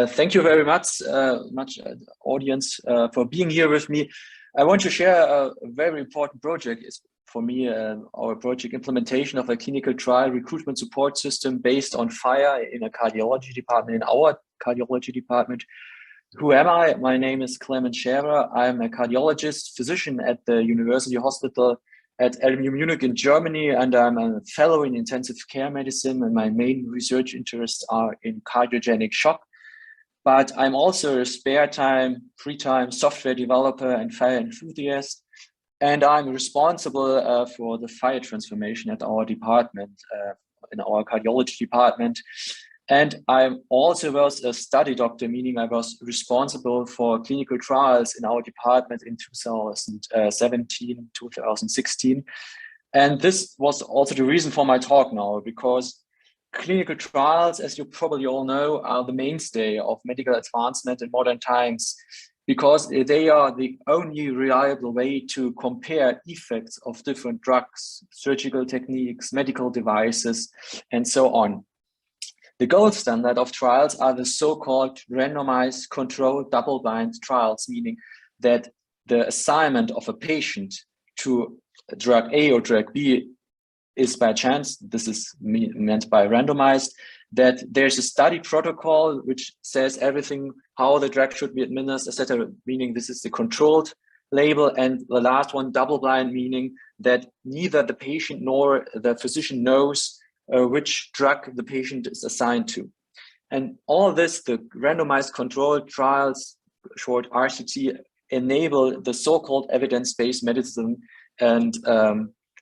Thank you very much, audience, for being here with me. I want to share a very important project. It's for me, our project implementation of a clinical trial recruitment support system based on FHIR in a cardiology department, in our cardiology department. Who am I? My name is Clemens Scherer. I'm a cardiologist, physician at the University Hospital at LMU Munich in Germany, and I'm a fellow in intensive care medicine, and my main research interests are in cardiogenic shock. But I'm also a spare time, free time software developer and FHIR enthusiast. And I'm responsible for the FHIR transformation at our department, in our cardiology department. And I also was a study doctor, meaning I was responsible for clinical trials in our department in 2017, 2016. And this was also the reason for my talk now, because clinical trials, as you probably all know, are the mainstay of medical advancement in modern times, because they are the only reliable way to compare effects of different drugs, surgical techniques, medical devices, and so on. The gold standard of trials are the so-called randomized controlled double-blind trials, meaning that the assignment of a patient to drug A or drug B is by chance. This is meant by randomized, that there's a study protocol which says everything, how the drug should be administered, etc., meaning this is the controlled label. And the last one, double blind, meaning that neither the patient nor the physician knows which drug the patient is assigned to. And all this, the randomized controlled trials, short RCT, enable the so-called evidence-based medicine and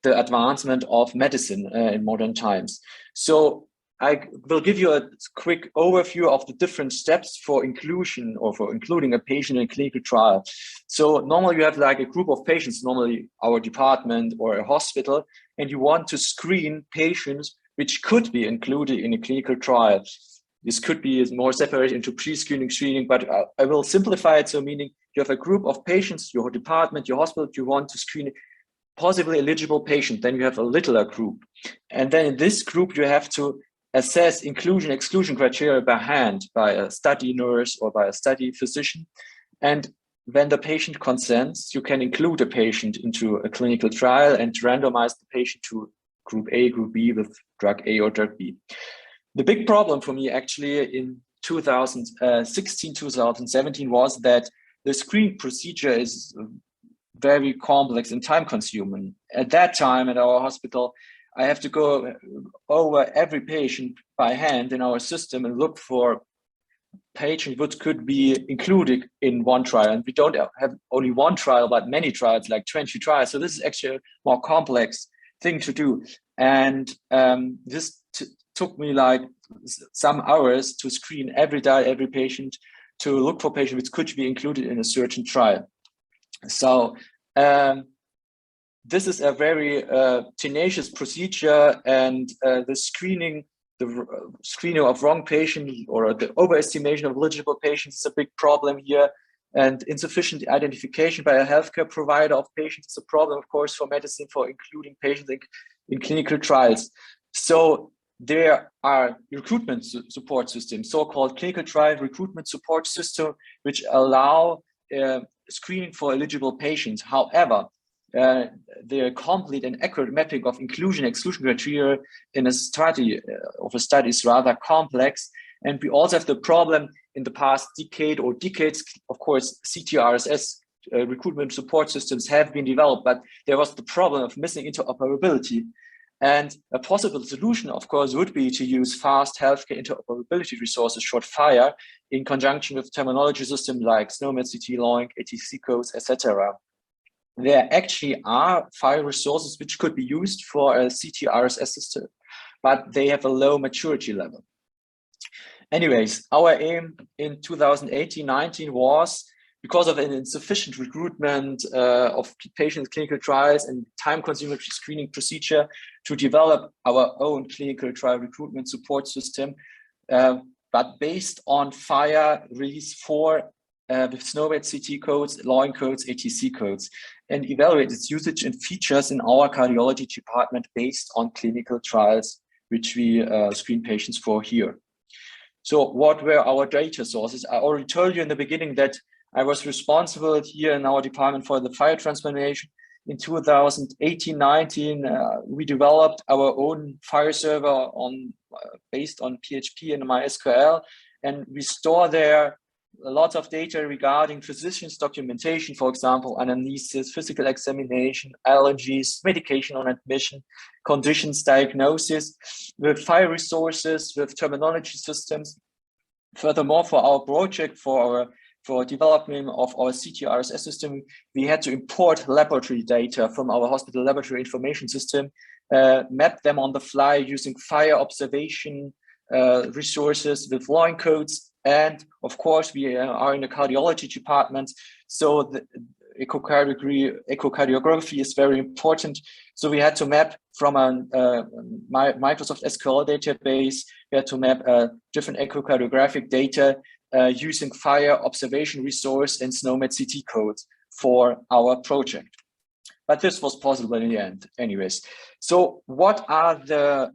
the advancement of medicine in modern times. So I will give you a quick overview of the different steps for inclusion or for including a patient in a clinical trial. So normally you have like a group of patients, normally our department or a hospital, and you want to screen patients which could be included in a clinical trial. This could be more separated into pre-screening, screening, but I will simplify it. So meaning you have a group of patients, your department, your hospital, you want to screen possibly eligible patient, then you have a littler group. And then in this group, you have to assess inclusion, exclusion criteria by hand, by a study nurse or by a study physician. And when the patient consents, you can include a patient into a clinical trial and randomize the patient to group A, group B with drug A or drug B. The big problem for me actually in 2016, 2017 was that the screening procedure is very complex and time consuming. At that time at our hospital, I have to go over every patient by hand in our system and look for patients which could be included in one trial. And we don't have only one trial, but many trials, like 20 trials. So this is actually a more complex thing to do. And this took me like some hours to screen every patient, to look for patients which could be included in a certain trial. So this is a very tenacious procedure, and the screening of wrong patient or the overestimation of eligible patients is a big problem here, and insufficient identification by a healthcare provider of patients is a problem, of course, for medicine, for including patients in clinical trials. So there are recruitment support systems, so-called clinical trial recruitment support system, which allow screening for eligible patients. However, the complete and accurate mapping of inclusion exclusion criteria in a study is rather complex. And we also have the problem in the past decade or decades, of course, CTRSS recruitment support systems have been developed, but there was the problem of missing interoperability. And a possible solution, of course, would be to use fast healthcare interoperability resources, short FHIR, in conjunction with terminology systems like SNOMED, CT, LOINC, ATC codes, etc. There actually are FHIR resources which could be used for a CTRSS system, but they have a low maturity level. Anyways, our aim in 2018-19 was, because of an insufficient recruitment of patients' clinical trials and time-consuming screening procedure, to develop our own clinical trial recruitment support system, but based on FHIR Release 4 with SNOMED CT codes, LOINC codes, ATC codes, and evaluate its usage and features in our cardiology department based on clinical trials, which we screen patients for here. So what were our data sources? I already told you in the beginning that I was responsible here in our department for the FHIR transformation. In 2018-19, we developed our own FHIR server based on PHP and MySQL, and we store there lots of data regarding physicians' documentation, for example, anamnesis, physical examination, allergies, medication on admission, conditions diagnosis, with FHIR resources, with terminology systems. Furthermore, for our project, for development of our CTRSS system, we had to import laboratory data from our hospital laboratory information system, map them on the fly using FHIR observation resources with line codes. And of course, we are in the cardiology department, so the echocardiography is very important. So we had to map from a Microsoft SQL database. We had to map different echocardiographic data using FHIR observation resource and SNOMED CT codes for our project. But this was possible in the end, anyways. So what are the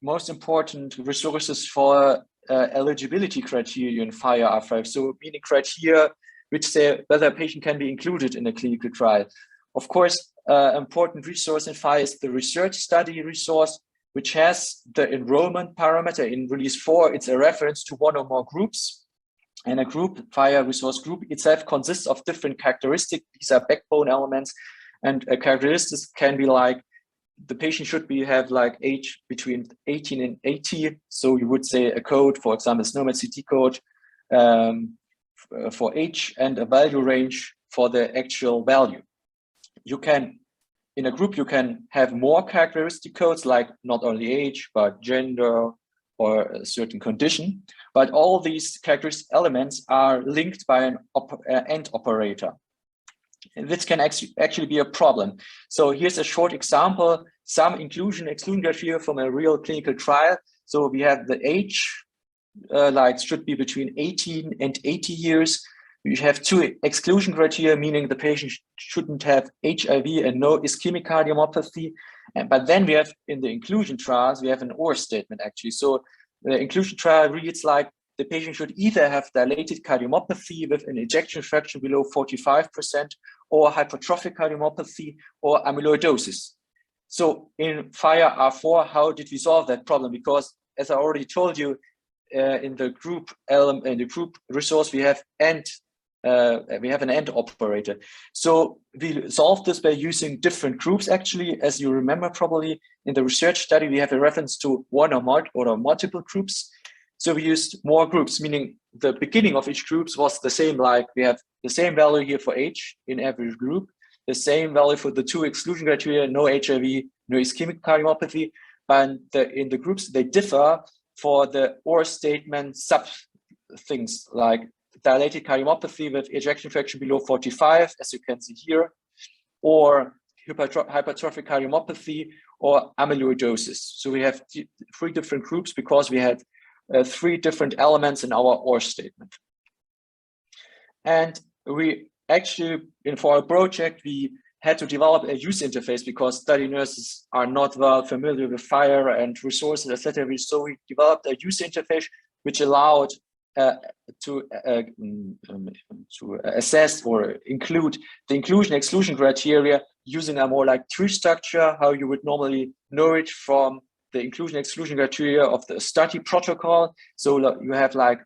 most important resources for eligibility criteria in FHIR R5? So meaning criteria which say whether a patient can be included in a clinical trial. Of course, important resource in FHIR is the research study resource, which has the enrollment parameter. In release 4, it's a reference to one or more groups. And a group, FHIR resource group itself, consists of different characteristics. These are backbone elements, and characteristics can be like the patient should have like age between 18 and 80. So you would say a code, for example, SNOMED CT code for age, and a value range for the actual value. You can, in a group, you can have more characteristic codes, like not only age, but gender or a certain condition. But all these characteristic elements are linked by an AND operator. And this can actually be a problem. So here's a short example, some inclusion-exclusion criteria from a real clinical trial. So we have the age, like should be between 18 and 80 years. We have 2 exclusion criteria, meaning the patient shouldn't have HIV and no ischemic cardiomyopathy. But then we have, in the inclusion trials, we have an OR statement actually. So the inclusion trial reads like the patient should either have dilated cardiomyopathy with an ejection fraction below 45%, or hypertrophic cardiomyopathy, or amyloidosis. So in FHIR R4, how did we solve that problem? Because as I already told you, in the group resource, we have an AND operator. So we solved this by using different groups. Actually, as you remember, probably in the research study, we have a reference to one or multiple groups. So we used more groups, meaning the beginning of each group was the same. Like we have the same value here for age in every group, the same value for the 2 exclusion criteria, no HIV, no ischemic cardiomyopathy. But in the groups, they differ for the OR statement sub things, like dilated cardiomyopathy with ejection fraction below 45, as you can see here, or hypertrophic cardiomyopathy, or amyloidosis. So we have 3 different groups because we had 3 different elements in our OR statement. And we actually, for our project, we had to develop a user interface because study nurses are not well familiar with FHIR and resources, etc. So we developed a user interface which allowed to assess or include the inclusion-exclusion criteria using a more like tree structure, how you would normally know it from the inclusion-exclusion criteria of the study protocol. So you have like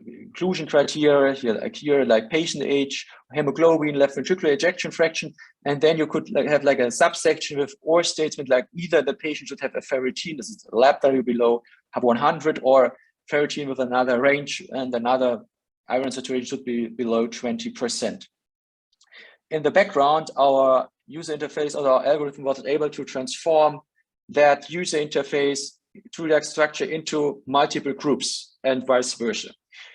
inclusion criteria here, like patient age, hemoglobin, left ventricular ejection fraction, and then you could have like a subsection with OR statement, like either the patient should have a ferritin, this is a lab value below 100, or ferritin with another range, and another iron saturation should be below 20%. In the background, our user interface or our algorithm was able to transform that user interface through that structure into multiple groups and vice versa.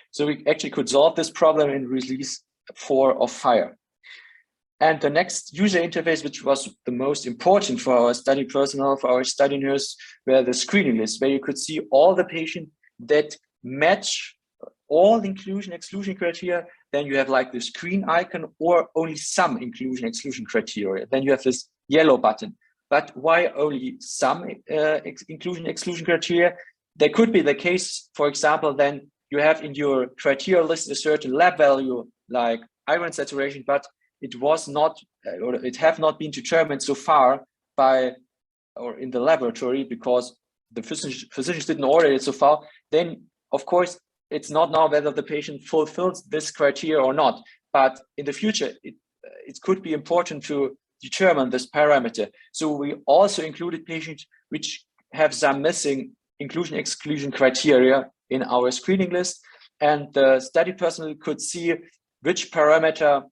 So we actually could solve this problem in release 4 of FHIR. And the next user interface, which was the most important for our study personnel, for our study nurse, were the screening lists, where you could see all the patients that match all inclusion-exclusion criteria. Then you have like this green icon, or only some inclusion-exclusion criteria. Then you have this yellow button. But why only some inclusion-exclusion criteria? there could be the case, for example, then you have in your criteria list a certain lab value like iron saturation, but it was not, or it have not been determined so far by, or in the laboratory, because the physicians didn't order it so far. Then of course, it's not now whether the patient fulfills this criteria or not, but in the future, it could be important to determine this parameter. So we also included patients which have some missing inclusion-exclusion criteria in our screening list, and the study personnel could see which parameter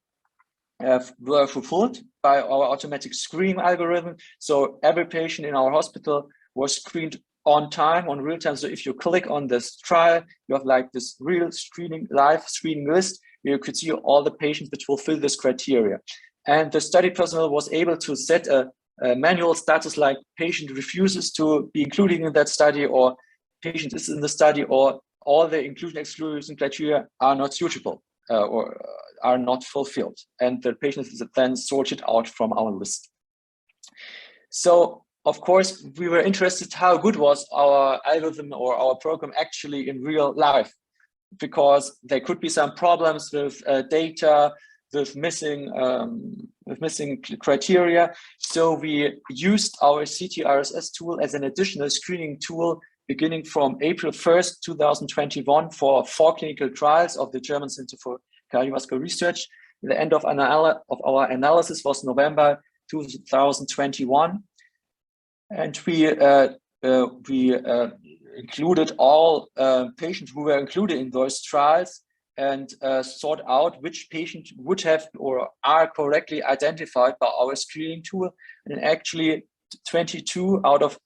were fulfilled by our automatic screening algorithm. So every patient in our hospital was screened on time, on real time. So if you click on this trial, you have like this real screening, live screening list, where you could see all the patients which fulfill this criteria. And the study personnel was able to set a manual status, like patient refuses to be included in that study, or patient is in the study, or all the inclusion-exclusion criteria are not suitable or are not fulfilled. And the patient is then sorted out from our list. So, of course, we were interested how good was our algorithm or our program actually in real life, because there could be some problems with data, with missing criteria. So we used our CTRSS tool as an additional screening tool beginning from April 1st, 2021 for 4 clinical trials of the German Center for Cardiovascular Research. The end of our analysis was November 2021. And we included all patients who were included in those trials, and sort out which patients would have or are correctly identified by our screening tool. And actually 52 out of,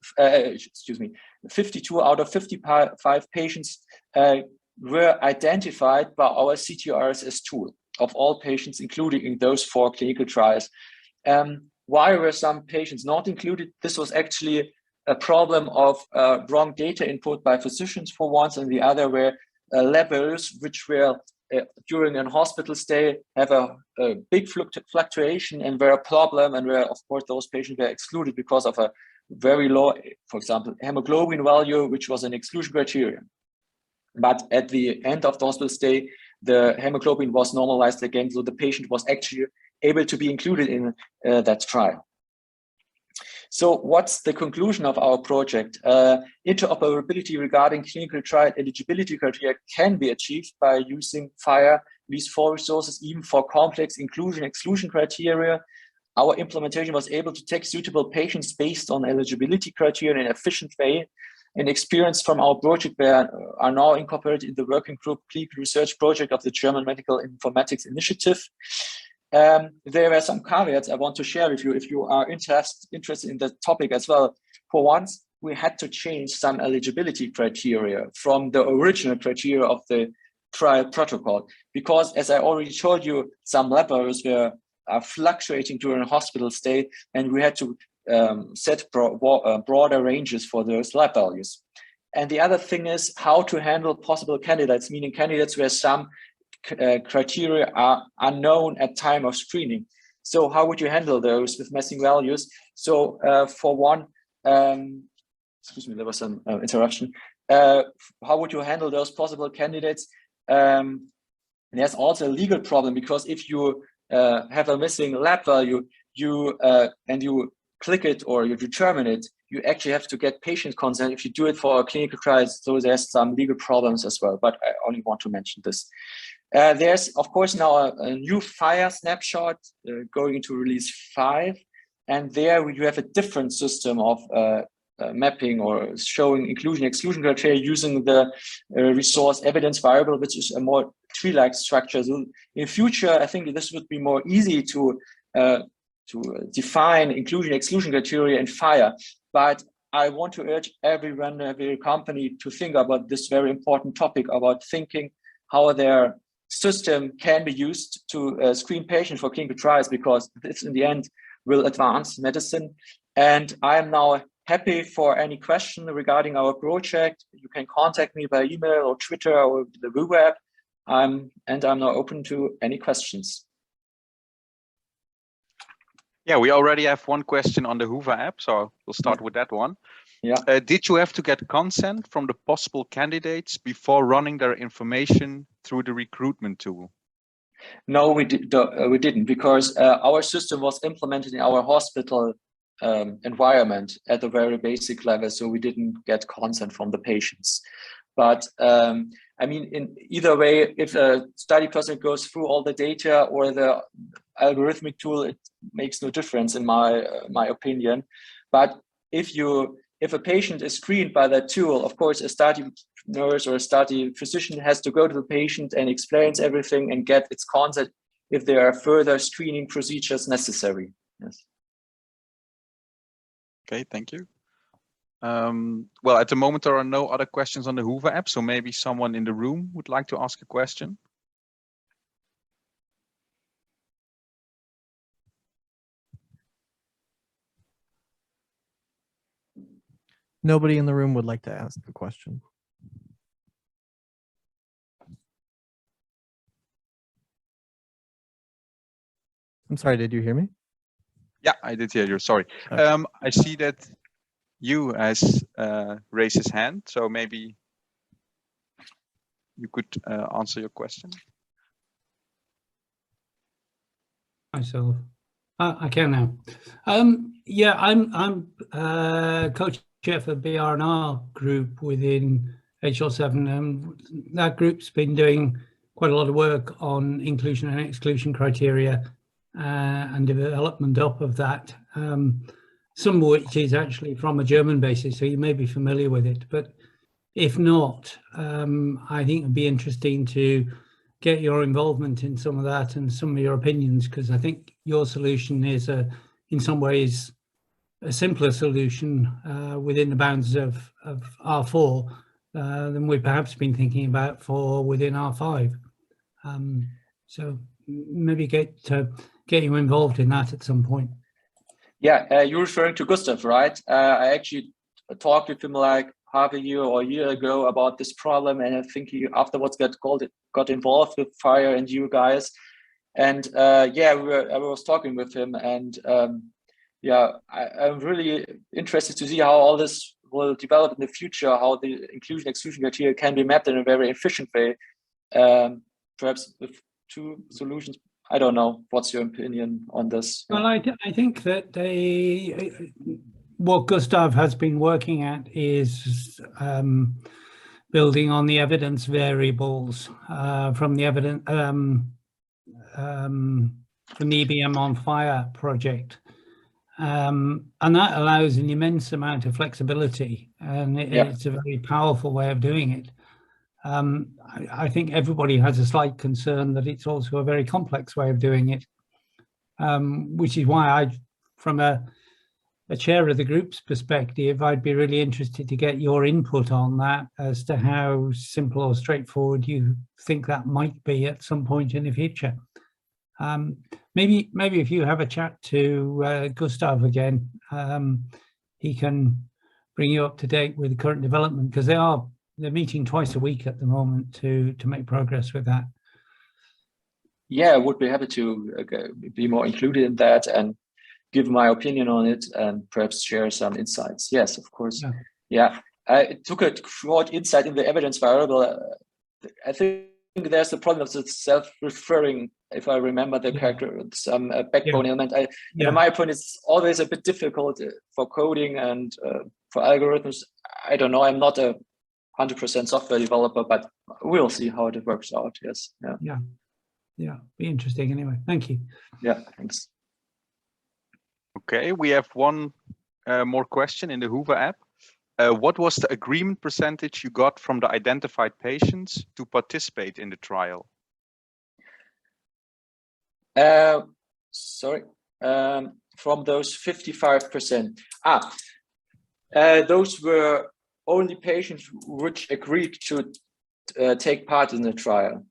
52 out of 55 patients were identified by our CTRSS tool of all patients included in those 4 clinical trials. Why were some patients not included? This was actually a problem of wrong data input by physicians for once, and the other were lab values which were during a hospital stay have a big fluctuation and were a problem, and where of course those patients were excluded because of a very low, for example, hemoglobin value, which was an exclusion criterion. But at the end of the hospital stay, the hemoglobin was normalized again, so the patient was actually able to be included in that trial. So what's the conclusion of our project? Interoperability regarding clinical trial eligibility criteria can be achieved by using FHIR these 4 resources, even for complex inclusion-exclusion criteria. Our implementation was able to take suitable patients based on eligibility criteria in an efficient way. And experience from our project are now incorporated in the working group clinical research project of the German Medical Informatics Initiative. There were some caveats I want to share with you if you are interested in the topic as well. For once, we had to change some eligibility criteria from the original criteria of the trial protocol, because as I already told you, some lab values are fluctuating during a hospital stay, and we had to set broader ranges for those lab values. And the other thing is how to handle possible candidates, meaning candidates where some criteria are unknown at time of screening. So how would you handle those with missing values? So for one, excuse me, there was some interruption. How would you handle those possible candidates? There's also a legal problem, because if you have a missing lab value, and you click it or you determine it, you actually have to get patient consent if you do it for a clinical trial. So there's some legal problems as well, but I only want to mention this. There's, of course, now a new FHIR snapshot going into release 5. And there you have a different system of mapping or showing inclusion-exclusion criteria using the resource evidence variable, which is a more tree-like structure. So in future, I think this would be more easy to define inclusion-exclusion criteria in FHIR. But I want to urge everyone, every company to think about this very important topic about thinking how their system can be used to screen patients for clinical trials, because this in the end will advance medicine. And I am now happy for any question regarding our project. You can contact me by email or Twitter or the web. And I'm now open to any questions. Yeah, we already have one question on the Hoover app, so we'll start with that one. Yeah. Did you have to get consent from the possible candidates before running their information through the recruitment tool? No, we didn't, because our system was implemented in our hospital environment at a very basic level, so we didn't get consent from the patients. But I mean, in either way, if a study person goes through all the data or the algorithmic tool, it makes no difference in my opinion. But if a patient is screened by that tool, of course, a study nurse or a study physician has to go to the patient and explains everything and get its consent if there are further screening procedures necessary. Yes. Okay, thank you. Well, at the moment, there are no other questions on the Hoover app, so maybe someone in the room would like to ask a question. Nobody in the room would like to ask a question. I'm sorry, did you hear me? Yeah, I did hear you, sorry. Okay. I see that you has raised his hand, so maybe you could answer your question. Myself. I can now. Yeah, I'm co-chair for BR&R group within HL7, and that group's been doing quite a lot of work on inclusion and exclusion criteria and development up of that. Some of which is actually from a German basis, so you may be familiar with it. But if not, I think it'd be interesting to get your involvement in some of that and some of your opinions, because I think your solution is in some ways a simpler solution within the bounds of R4 than we've perhaps been thinking about for within R5. So maybe get you involved in that at some point. Yeah, you're referring to Gustav, right? I actually talked with him like half a year or a year ago about this problem, and I think he afterwards got involved with FHIR and you guys. And yeah, I was talking with him, and yeah, I'm really interested to see how all this will develop in the future, how the inclusion exclusion criteria can be mapped in a very efficient way, perhaps with two solutions. I don't know. What's your opinion on this? Well, I think that what Gustav has been working at is building on the evidence variables from the evidence from the EBM on FHIR project, and that allows an immense amount of flexibility, and it's a very powerful way of doing it. I think everybody has a slight concern that it's also a very complex way of doing it, which is why from a chair of the group's perspective, I'd be really interested to get your input on that as to how simple or straightforward you think that might be at some point in the future. Maybe if you have a chat to Gustav again, he can bring you up to date with the current development, because they're meeting twice a week at the moment to make progress with that. Yeah, I would be happy to be more included in that and give my opinion on it and perhaps share some insights. Yes, of course. Yeah. I took a short insight in the evidence variable. I think there's a problem of the self-referring, if I remember the character, some backbone element. In my opinion, it's always a bit difficult for coding and for algorithms. I don't know. I'm not a 100% software developer, but we'll see how it works out. Yes. Yeah. Be interesting anyway. Thank you. Yeah. Thanks. Okay, we have one more question in the Hoover app. What was the agreement percentage you got from the identified patients to participate in the trial? Sorry, from those 55%. Those were only patients which agreed to take part in the trial.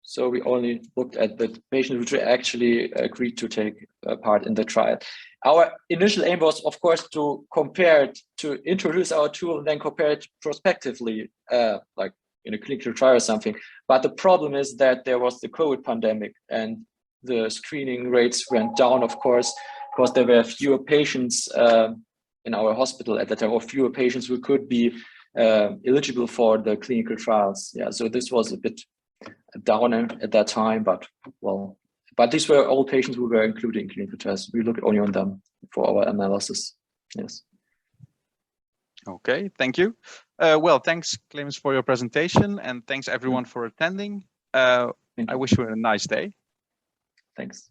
So we only looked at the patients which actually agreed to take part in the trial. Our initial aim was, of course, to compare it, to introduce our tool and then compare it prospectively, like in a clinical trial or something. But the problem is that there was the COVID pandemic and the screening rates went down, of course, because there were fewer patients in our hospital at that time, or fewer patients who could be eligible for the clinical trials. Yeah, so this was a bit down at that time, but well, but these were all patients who were included in clinical trials. We looked only on them for our analysis. Yes. Okay, thank you. Well, thanks, Clemens, for your presentation, and thanks everyone for attending. I wish you a nice day. Thanks.